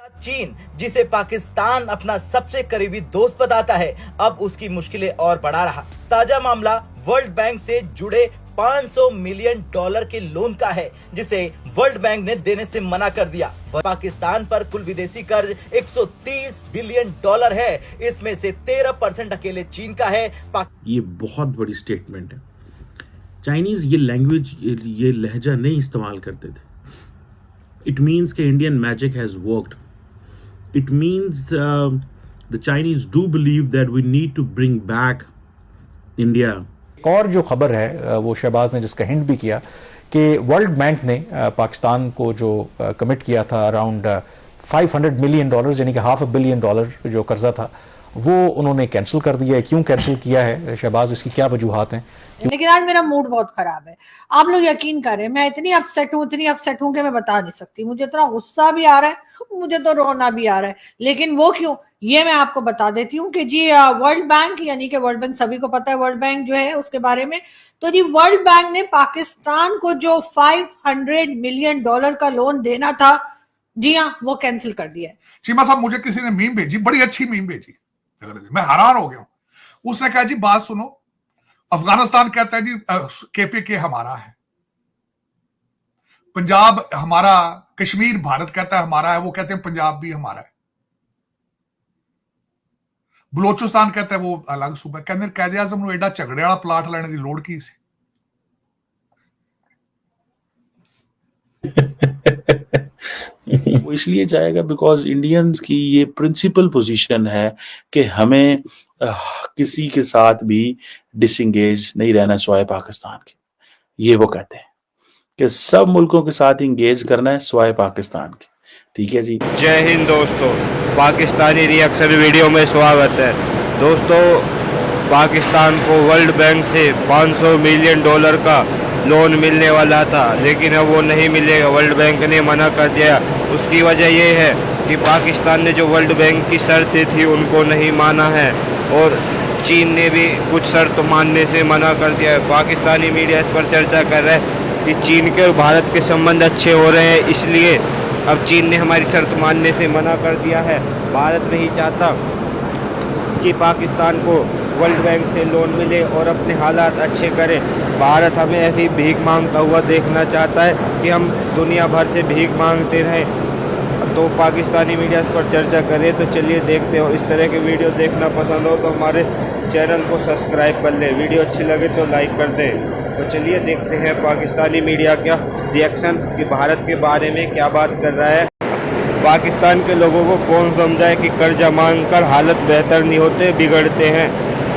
चीन, जिसे पाकिस्तान अपना सबसे करीबी दोस्त बताता है, अब उसकी मुश्किलें और बढ़ा रहा। ताजा मामला वर्ल्ड बैंक से जुड़े $500 मिलियन के लोन का है, जिसे वर्ल्ड बैंक ने देने से मना कर दिया। पाकिस्तान पर कुल विदेशी कर्ज $130 बिलियन है, इसमें से 13% अकेले चीन का है। ये बहुत बड़ी स्टेटमेंट है। चाइनीज ये लैंग्वेज, ये लहजा नहीं इस्तेमाल करते थे। इट मीन्स कि Indian magic has worked. It means the Chinese do believe that we need to bring back India. एक और जो खबर है वो शहबाज ने जिसका हिंट भी किया कि वर्ल्ड बैंक ने पाकिस्तान को जो कमिट किया था अराउंड $500 मिलियन यानी कि $500 मिलियन जो कर्जा था वो उन्होंने कैंसिल कर दिया है। क्यों कैंसिल किया है शहबाज, इसकी क्या वजूहात हैं? लेकिन आज मेरा मूड बहुत खराब है। आप लोग यकीन करें, मैं इतनी अपसेट हूं कि मैं बता नहीं सकती। मुझे इतना गुस्सा भी आ रहा है, मुझे तो रोना भी आ रहा है। लेकिन वो क्यों, ये मैं आपको बता देती हूँ कि जी वर्ल्ड बैंक, यानी कि वर्ल्ड बैंक सभी को पता है वर्ल्ड बैंक जो है उसके बारे में। तो जी वर्ल्ड बैंक ने पाकिस्तान को जो $500 मिलियन का लोन देना था, जी हाँ, वो कैंसिल कर दिया है। चीमा साहब, मुझे किसी ने मीम भेजी, बड़ी अच्छी मीम भेजी, मैं हैरान हो गया। उसने कहा जी बात सुनो, अफगानिस्तान कहता है जी केपीके हमारा है, पंजाब हमारा, कश्मीर भारत कहता है हमारा है, वो कहते हैं पंजाब भी हमारा है, बलोचिस्तान कहता है वो अलग सूबा। कहते कैद आजम को एडा झगड़े वाला प्लाट लेने की लोड़ की सी? वो इसलिए जाएगा बिकॉज इंडियंस की ये प्रिंसिपल पोजीशन है कि हमें किसी के साथ भी डिसंगेज नहीं रहना सिवाय पाकिस्तान के। ये वो कहते हैं कि सब मुल्कों के साथ इंगेज करना है सिवाय पाकिस्तान के। ठीक है जी। जय हिंद दोस्तों, पाकिस्तानी रिएक्शन वीडियो में स्वागत है। दोस्तों, पाकिस्तान को वर्ल्ड बैंक से $500 मिलियन का लोन मिलने वाला था, लेकिन अब वो नहीं मिलेगा। वर्ल्ड बैंक ने मना कर दिया। उसकी वजह ये है कि पाकिस्तान ने जो वर्ल्ड बैंक की शर्तें थी उनको नहीं माना है, और चीन ने भी कुछ शर्त मानने से मना कर दिया है। पाकिस्तानी मीडिया इस पर चर्चा कर रहा है कि चीन के और भारत के संबंध अच्छे हो रहे हैं, इसलिए अब चीन ने हमारी शर्त मानने से मना कर दिया है। भारत नहीं चाहता कि पाकिस्तान को वर्ल्ड बैंक से लोन मिले और अपने हालात अच्छे करे। भारत हमें ऐसी भीख मांगता हुआ देखना चाहता है कि हम दुनिया भर से भीख मांगते रहें। तो पाकिस्तानी मीडिया इस पर चर्चा करे, तो चलिए देखते हो। इस तरह के वीडियो देखना पसंद हो तो हमारे चैनल को सब्सक्राइब कर लें, वीडियो अच्छी लगे तो लाइक कर दें। तो चलिए देखते हैं पाकिस्तानी मीडिया क्या रिएक्शन कि भारत के बारे में क्या बात कर रहा है। पाकिस्तान के लोगों को कौन समझाए कि कर्जा मांग कर हालत बेहतर नहीं होते, बिगड़ते हैं।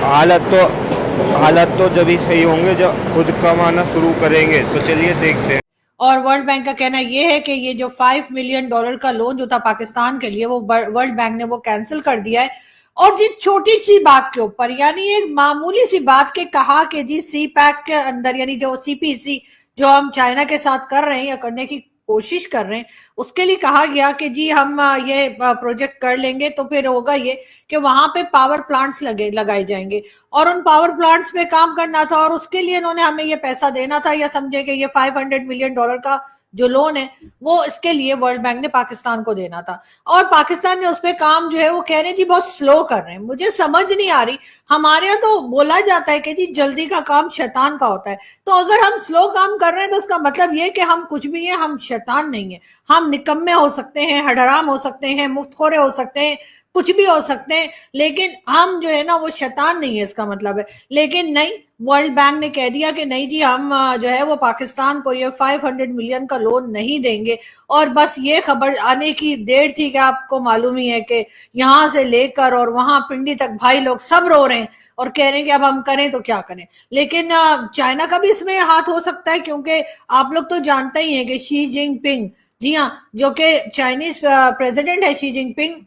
हालत तो जब ही सही होंगे जब खुद कमाना शुरू करेंगे। तो चलिए देखते हैं। और वर्ल्ड बैंक का कहना यह है कि ये जो $5 मिलियन का लोन जो था पाकिस्तान के लिए, वो वर्ल्ड बैंक ने वो कैंसिल कर दिया है। और जी छोटी सी बात के ऊपर, यानी एक मामूली सी बात के कहा कि जी सी पैक के अंदर, यानी जो सीपीसी जो हम चाइना के साथ कर रहे हैं या करने की कोशिश कर रहे हैं, उसके लिए कहा गया कि जी हम ये प्रोजेक्ट कर लेंगे तो फिर होगा ये कि वहां पे पावर प्लांट्स लगाए जाएंगे और उन पावर प्लांट्स पे काम करना था, और उसके लिए इन्होंने हमें ये पैसा देना था, या समझे कि ये $500 मिलियन का जो लोन है वो इसके लिए वर्ल्ड बैंक ने पाकिस्तान को देना था। और पाकिस्तान ने उस पे काम जो है वो कह रहे हैं जी बहुत स्लो कर रहे हैं। मुझे समझ नहीं आ रही, हमारे यहाँ तो बोला जाता है कि जी जल्दी का काम शैतान का होता है। तो अगर हम स्लो काम कर रहे हैं तो उसका मतलब ये कि हम कुछ भी है, हम शैतान नहीं है। हम निकम्मे हो सकते हैं, हडराम हो सकते हैं, मुफ्तखोरे हो सकते हैं, कुछ भी हो सकते हैं, लेकिन हम जो है ना वो शैतान नहीं है, इसका मतलब है। लेकिन नहीं, वर्ल्ड बैंक ने कह दिया कि नहीं जी हम जो है वो पाकिस्तान को ये $500 मिलियन का लोन नहीं देंगे। और बस ये खबर आने की देर थी कि आपको मालूम ही है कि यहां से लेकर और वहां पिंडी तक भाई लोग सब रो रहे हैं और कह रहे हैं कि अब हम करें तो क्या करें। लेकिन चाइना का भी इसमें हाथ हो सकता है, क्योंकि आप लोग तो जानते ही हैं कि शी जिनपिंग, जी हाँ, जो कि चाइनीज प्रेसिडेंट है शी जिनपिंग,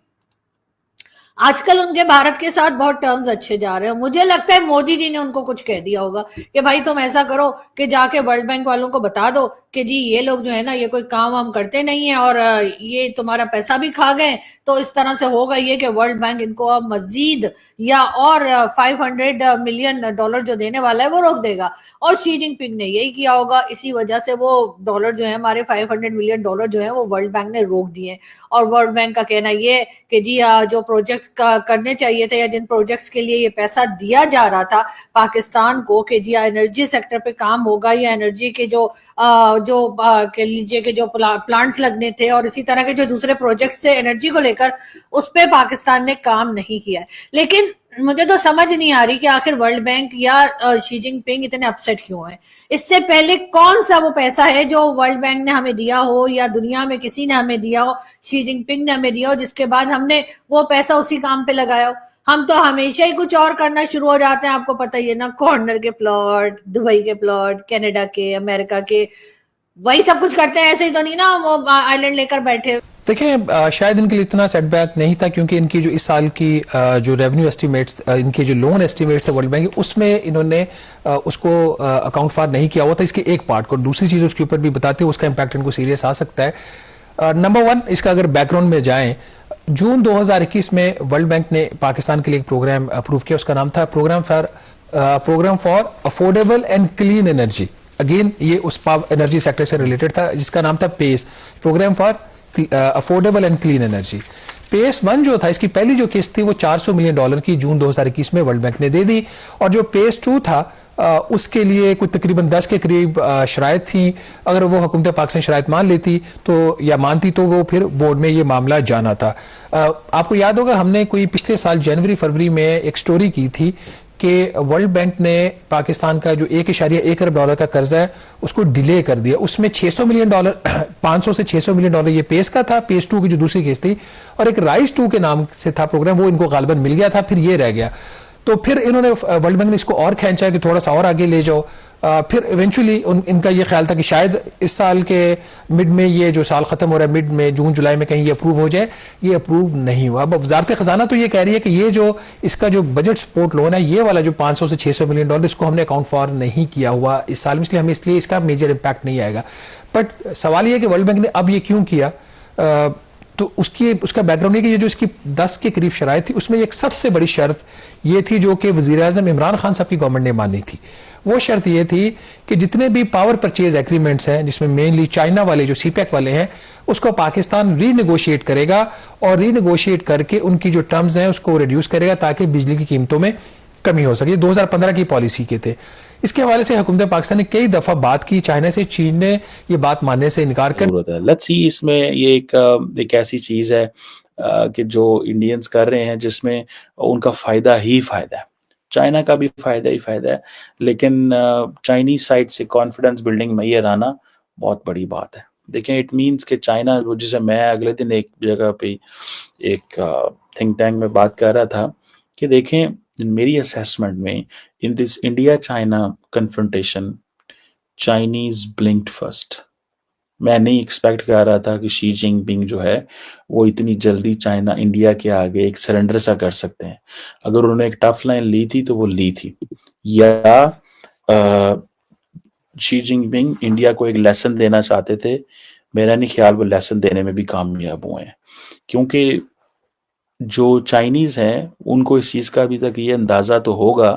आजकल उनके भारत के साथ बहुत टर्म्स अच्छे जा रहे हैं। मुझे लगता है मोदी जी ने उनको कुछ कह दिया होगा कि भाई तुम ऐसा करो कि जाके वर्ल्ड बैंक वालों को बता दो कि जी ये लोग जो है ना ये कोई काम वाम करते नहीं है और ये तुम्हारा पैसा भी खा गए, तो इस तरह से होगा ये कि वर्ल्ड बैंक इनको अब मजीद या और 500 मिलियन डॉलर जो देने वाला है वो रोक देगा। और शी जिनपिंग ने यही किया होगा, इसी वजह से वो डॉलर जो है हमारे 500 मिलियन डॉलर जो है वो वर्ल्ड बैंक ने रोक दिए। और वर्ल्ड बैंक का कहना ये कि जी जो प्रोजेक्ट करने चाहिए थे या जिन प्रोजेक्ट्स के लिए ये पैसा दिया जा रहा था पाकिस्तान को कि जी एनर्जी सेक्टर पे काम होगा या एनर्जी के जो कह लीजिए कि जो प्लांट्स लगने थे और इसी तरह के जो दूसरे प्रोजेक्ट्स थे एनर्जी को लेकर, उस पे पाकिस्तान ने काम नहीं किया है। लेकिन मुझे तो समझ नहीं आ रही कि आखिर वर्ल्ड बैंक या शी जिनपिंग इतने अपसेट क्यों है। इससे पहले कौन सा वो पैसा है जो वर्ल्ड बैंक ने हमें दिया हो या दुनिया में किसी ने हमें दिया हो, शी जिनपिंग ने हमें दिया हो, जिसके बाद हमने वो पैसा उसी काम पे लगाया हो। हम तो हमेशा ही कुछ और करना शुरू हो जाते हैं, आपको पता ही है ना, कॉर्नर के प्लॉट, दुबई के प्लॉट, कनाडा के, अमेरिका के, वही सब कुछ करते हैं। ऐसे ही तो नहीं ना वो आइलैंड लेकर बैठे। देखिए शायद इनके लिए इतना सेटबैक नहीं था क्योंकि इनकी जो इस साल की जो रेवेन्यू एस्टिमेट्स, इनके जो लोन एस्टिमेट्स है वर्ल्ड बैंक, उसमें इन्होंने उसको अकाउंट फॉर नहीं किया हुआ था इसके एक पार्ट को। दूसरी चीज उसके ऊपर भी बताते हैं उसका इम्पैक्ट इनको सीरियस आ सकता है। नंबर वन, इसका अगर बैकग्राउंड में जाएं, जून 2021 में वर्ल्ड बैंक ने पाकिस्तान के लिए एक प्रोग्राम अप्रूव किया, उसका नाम था programme for affordable and clean energy. Again ये उस एनर्जी सेक्टर से रिलेटेड था जिसका नाम था PACE, programme for affordable and clean energy. PACE 1 जो था, इसकी पहली जो किस्त थी वो $400 मिलियन की जून 2021 में वर्ल्ड बैंक ने दे दी। और जो पेस 2 था उसके लिए कुछ तकरीबन 10 के करीब शराइत थी। अगर वो हुकूमत पाकिस्तान शराइत मान लेती तो या मानती तो वो फिर बोर्ड में ये मामला जाना था। आपको याद होगा हमने कोई पिछले साल जनवरी फरवरी में एक स्टोरी की थी कि वर्ल्ड बैंक ने पाकिस्तान का जो $1.1 अरब का कर्जा है उसको डिले कर दिया। उसमें $600 मिलियन 500 से $600 मिलियन ये पेस का था, पेस 2 की जो दूसरी केस थी, और एक राइस 2 के नाम से था प्रोग्राम, वो इनको गालिबन मिल गया था, फिर ये रह गया। तो फिर इन्होंने वर्ल्ड बैंक ने इसको और खींचा कि थोड़ा सा और आगे ले जाओ। फिर इवेंचुअली इनका ये ख्याल था कि शायद इस साल के मिड में, ये जो साल खत्म हो रहा है मिड में, जून जुलाई में कहीं ये अप्रूव हो जाए। ये अप्रूव नहीं हुआ। अब वजारत खजाना तो ये कह रही है कि ये जो इसका जो बजट सपोर्ट लोन है, ये वाला जो $500 से $600 मिलियन, इसको हमने अकाउंट फॉर नहीं किया हुआ इस साल में, इसलिए इसका मेजर इंपैक्ट नहीं आएगा। बट सवाल ये है कि वर्ल्ड बैंक ने अब ये क्यों किया। तो उसका बैकग्राउंड है कि ये जो इसकी 10 के करीब शराइत थी, उसमें एक सबसे बड़ी शर्त ये थी जो कि वज़ीर-ए-आज़म इमरान खान साहब की गवर्नमेंट ने मानी थी। वो शर्त ये थी कि जितने भी पावर परचेज एग्रीमेंट्स हैं, जिसमें मेनली चाइना वाले जो सीपैक वाले हैं, उसको पाकिस्तान रीनेगोशिएट करेगा और रीनेगोशिएट करके उनकी जो टर्म्स हैं उसको रिड्यूस करेगा ताकि बिजली की कीमतों में कमी हो सके। 2015 की पॉलिसी के थे। इसके हवाले से हुकूमत पाकिस्तान ने कई दफा बात की चाइना से, चीन ने ये बात मानने से इनकार कर। लेट्स सी, इसमें ये एक ऐसी चीज है कि जो इंडियंस कर रहे हैं जिसमें उनका फायदा ही फायदा है, चाइना का भी फायदा ही फायदा है, लेकिन चाइनीज साइड से कॉन्फिडेंस बिल्डिंग मैयर आना बहुत बड़ी बात है। देखें, इट मीन्स कि चाइना, जिसे मैं अगले दिन एक जगह पे एक थिंक टैंक में बात कर रहा था कि देखें, मेरी असेसमेंट में in this India China confrontation, Chinese ब्लिंक्ड first. मैं नहीं एक्सपेक्ट कर रहा था कि शी जिनपिंग जो है वो इतनी जल्दी चाइना इंडिया के आगे एक सरेंडर सा कर सकते हैं। अगर उन्होंने एक टफ लाइन ली थी तो वो ली थी, या शी जिनपिंग इंडिया को एक लेसन देना चाहते थे। मेरा नहीं ख्याल वो लेसन देने में भी कामयाब हुए हैं, क्योंकि जो चाइनीज हैं उनको इस चीज का अभी तक ये अंदाजा तो होगा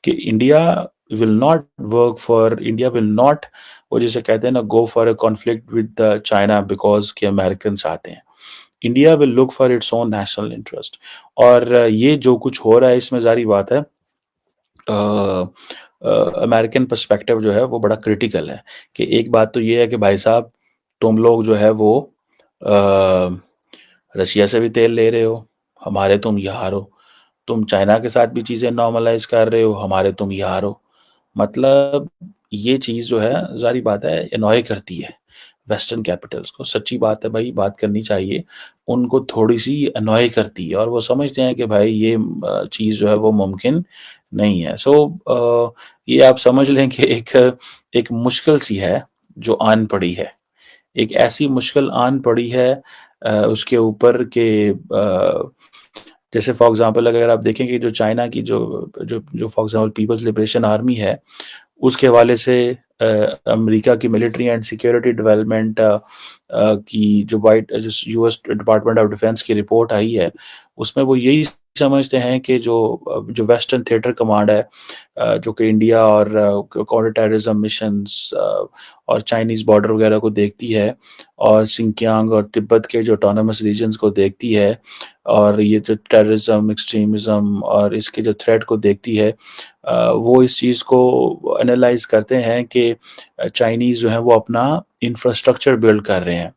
कि India will not work for, India will not, वो जिसे कहते हैं ना, go for a conflict with China because के अमेरिकन आते हैं। India will look for its own national interest. और ये जो कुछ हो रहा है इसमें जारी बात है, अमेरिकन पर्सपेक्टिव जो है वो बड़ा क्रिटिकल है। कि एक बात तो ये है कि भाई साहब, तुम लोग जो है वो रशिया से भी तेल ले रहे हो, हमारे तुम यार हो, तुम चाइना के साथ भी चीजें नॉर्मलाइज कर रहे हो, हमारे तुम यार हो। मतलब ये चीज जो है जारी बात है एनॉय करती है वेस्टर्न कैपिटल्स को। सच्ची बात है भाई, बात करनी चाहिए, उनको थोड़ी सी एनॉय करती है और वो समझते हैं कि भाई ये चीज जो है वो मुमकिन नहीं है। सो ये आप समझ लें कि एक मुश्किल सी है जो आन पड़ी है, एक ऐसी मुश्किल आन पड़ी है उसके ऊपर के जैसे फॉर एग्जांपल अगर आप देखें कि जो चाइना की जो जो जो for example People's Liberation Army है, उसके हवाले से अमेरिका की मिलिट्री एंड सिक्योरिटी डेवलपमेंट की जो यूएस डिपार्टमेंट ऑफ डिफेंस की रिपोर्ट आई है, उसमें वो यही समझते हैं कि जो वेस्टर्न थिएटर कमांड है, जो कि इंडिया और काउंटर टेररिज्म मिशंस और चाइनीज़ बॉर्डर वगैरह को देखती है, और सिंकियांग और तिब्बत के जो ऑटोनमस रीजन्स को देखती है, और ये जो टेररिज्म, एक्सट्रीमिज्म और इसके जो थ्रेट को देखती है, वो इस चीज़ को एनालाइज करते हैं कि चाइनीज़ जो है वो अपना इंफ्रास्ट्रक्चर बिल्ड कर रहे हैं।